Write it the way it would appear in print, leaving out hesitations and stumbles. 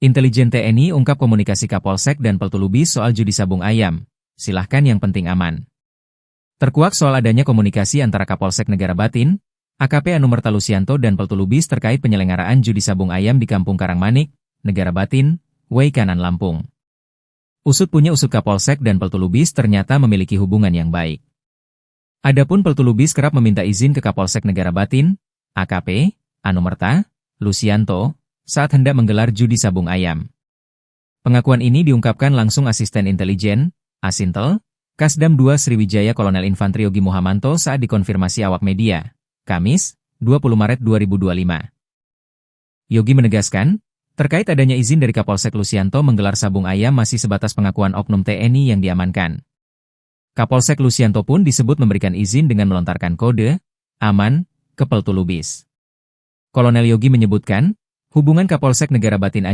Intelijen TNI ungkap komunikasi Kapolsek dan Peltu Lubis soal judi sabung ayam. Silahkan yang penting aman. Terkuak soal adanya komunikasi antara Kapolsek Negara Batin, AKP Anumerta Lusianto dan Peltu Lubis terkait penyelenggaraan judi sabung ayam di Kampung Karangmanik, Negara Batin, Way Kanan Lampung. Usut punya usut Kapolsek dan Peltu Lubis ternyata memiliki hubungan yang baik. Adapun Peltu Lubis kerap meminta izin ke Kapolsek Negara Batin, AKP Anumerta Lusianto, saat hendak menggelar judi sabung ayam. Pengakuan ini diungkapkan langsung Asisten Intelijen, Asintel, Kasdam 2 Sriwijaya Kolonel Infantri Yogi Muhamanto saat dikonfirmasi awak media, Kamis, 20 Maret 2025. Yogi menegaskan, terkait adanya izin dari Kapolsek Lusianto menggelar sabung ayam masih sebatas pengakuan oknum TNI yang diamankan. Kapolsek Lusianto pun disebut memberikan izin dengan melontarkan kode, aman, ke Peltu Lubis. Kolonel Yogi menyebutkan, hubungan Kapolsek Negara Batin